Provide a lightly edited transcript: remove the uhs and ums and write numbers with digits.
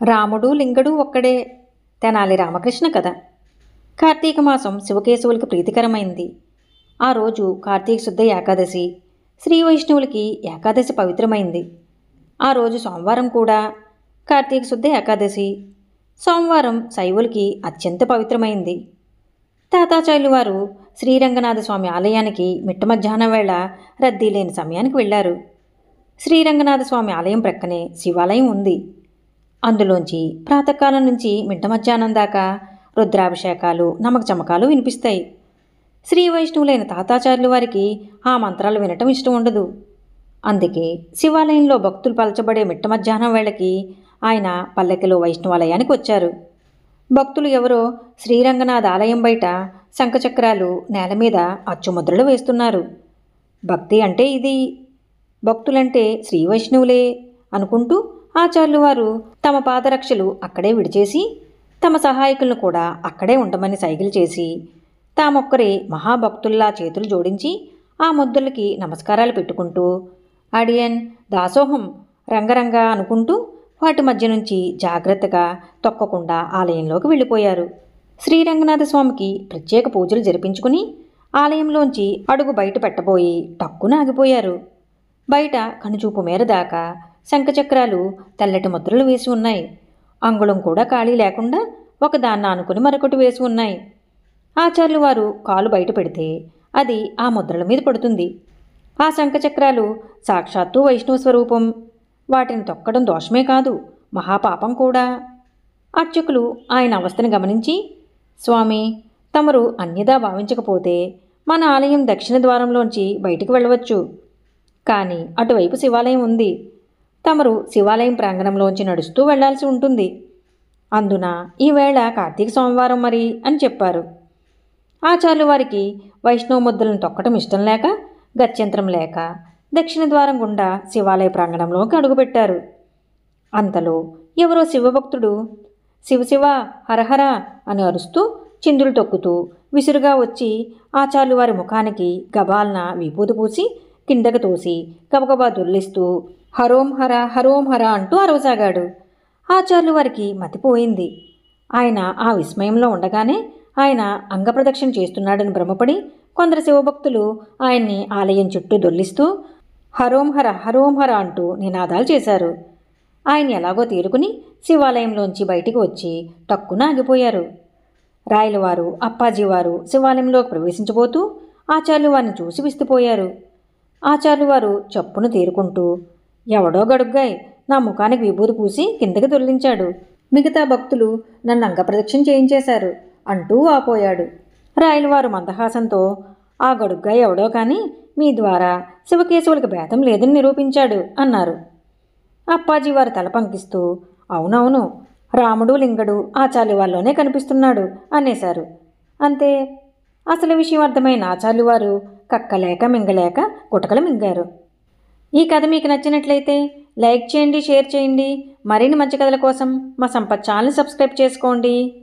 రాముడు లింగడు ఒక్కడే. తెనాలి రామకృష్ణ కథ. కార్తీక మాసం శివకేశవులకు ప్రీతికరమైంది. ఆ రోజు కార్తీక శుద్ధ ఏకాదశి. శ్రీ వైష్ణవులకి ఏకాదశి పవిత్రమైంది. ఆ రోజు సోమవారం కూడా. కార్తీక శుద్ధ ఏకాదశి. సోమవారం శైవులకి అత్యంత పవిత్రమైంది. తాతాచార్యులు వారు శ్రీరంగనాథ స్వామి ఆలయానికి మిట్ట మధ్యాహ్నం వేళ రద్దీ లేని సమయానికి వెళ్లారు. శ్రీరంగనాథ స్వామి ఆలయం ప్రక్కనే శివాలయం ఉంది. అందులోంచి ప్రాతకాలం నుంచి మిట్ట మధ్యాహ్నం దాకా రుద్రాభిషేకాలు, నమక చమకాలు వినిపిస్తాయి. శ్రీ వైష్ణవులైన తాతాచార్యుల వారికి ఆ మంత్రాలు వినటం ఇష్టం ఉండదు. అందుకే శివాలయంలో భక్తులు పలచబడే మిట్ట మధ్యాహ్నం వేళకి ఆయన పల్లెకిలో వైష్ణవాలయానికి వచ్చారు. భక్తులు ఎవరో శ్రీరంగనాథ ఆలయం బయట శంఖచక్రాలు, నేల మీద అచ్చుముద్రలు వేస్తున్నారు. భక్తి అంటే ఇది, భక్తులంటే శ్రీ వైష్ణవులే అనుకుంటూ ఆచార్యులు వారు తమ పాదరక్షలు అక్కడే విడిచేసి తమ సహాయకులను కూడా అక్కడే ఉండమని సైగలు చేసి తామొక్కరే మహాభక్తుల్లా చేతులు జోడించి ఆ ముద్దులకి నమస్కారాలు పెట్టుకుంటూ అడియన్ దాసోహం రంగరంగ అనుకుంటూ వాటి మధ్య నుంచి జాగ్రత్తగా తొక్కకుండా ఆలయంలోకి వెళ్ళిపోయారు. శ్రీరంగనాథ స్వామికి ప్రత్యేక పూజలు జరిపించుకుని ఆలయంలోంచి అడుగు బయట పెట్టబోయి టక్కున ఆగిపోయారు. బయట కనుచూపు మేర దాకా శంఖచక్రాలు తెల్లటి ముద్రలు వేసి ఉన్నాయి. అంగుళం కూడా ఖాళీ లేకుండా ఒకదాన్ని ఆనుకుని మరొకటి వేసి ఉన్నాయి. ఆచార్యులు వారు కాలు బయట పెడితే అది ఆ ముద్రల మీద పడుతుంది. ఆ శంఖచక్రాలు సాక్షాత్తు వైష్ణవ స్వరూపం. వాటిని తొక్కడం దోషమే కాదు, మహాపాపం కూడా. అర్చకులు ఆయన అవస్థను గమనించి, స్వామి, తమరు అన్యదా భావించకపోతే మన ఆలయం దక్షిణ ద్వారంలోంచి బయటికి వెళ్ళవచ్చు. కానీ అటువైపు శివాలయం ఉంది. తమరు శివాలయం ప్రాంగణంలోంచి నడుస్తూ వెళ్లాల్సి ఉంటుంది. అందున ఈవేళ కార్తీక సోమవారం మరి అని చెప్పారు. ఆచార్యుల వారికి వైష్ణవ ముద్రలను తొక్కటం ఇష్టం లేక, గత్యంతరం లేక దక్షిణ ద్వారం గుండా శివాలయ ప్రాంగణంలోకి అడుగుపెట్టారు. అంతలో ఎవరో శివభక్తుడు శివశివ హరహర అని అరుస్తూ చిందులు తొక్కుతూ విసురుగా వచ్చి ఆచార్యుల వారి ముఖానికి గబాల్న విభూతి పూసి కిందకు తోసి గబగబా దొర్లిస్తూ హరోం హర అంటూ అరవసాగాడు. ఆచార్యుల వారికి మతిపోయింది. ఆయన ఆ విస్మయంలో ఉండగానే ఆయన అంగప్రదక్షిణ చేస్తున్నాడని భ్రమపడి కొందరు శివభక్తులు ఆయన్ని ఆలయం చుట్టూ దొర్లిస్తూ హరోం హర అంటూ నినాదాలు చేశారు. ఆయన ఎలాగో తీరుకుని శివాలయంలోంచి బయటికి వచ్చి టక్కున ఆగిపోయారు. రాయలవారు, అప్పాజీవారు శివాలయంలోకి ప్రవేశించబోతూ ఆచార్యులు వారిని చూసి విస్తుపోయారు. ఆచార్యులు వారు చప్పును తీరుకుంటూ, ఎవడో గడుగ్గాయ్ నా ముఖానికి విభూతి పూసి కిందకి దొర్లించాడు, మిగతా భక్తులు నన్ను అంగప్రదక్షిణ చేయించేశారు అంటూ ఆపోయాడు. రాయలవారు మందహాసంతో, ఆ గడుగ్గాయ్ ఎవడో కానీ మీ ద్వారా శివకేశవులకు భేదం లేదని నిరూపించాడు అన్నారు. అప్పాజీవారు తల పంకిస్తూ, అవునవును, రాముడు లింగడు ఆచార్యుల వారిలోనే కనిపిస్తున్నాడు అనేశారు. అంతే. అసలు విషయం అర్థమైన ఆచార్యులు వారు కక్కలేక మింగలేక గుటకలు మింగారు. ఈ కథ మీకు నచ్చినట్లయితే లైక్ చేయండి, షేర్ చేయండి. మరిన్ని మంచి కథల కోసం మా సంపత్ ఛానల్ని సబ్స్క్రైబ్ చేసుకోండి.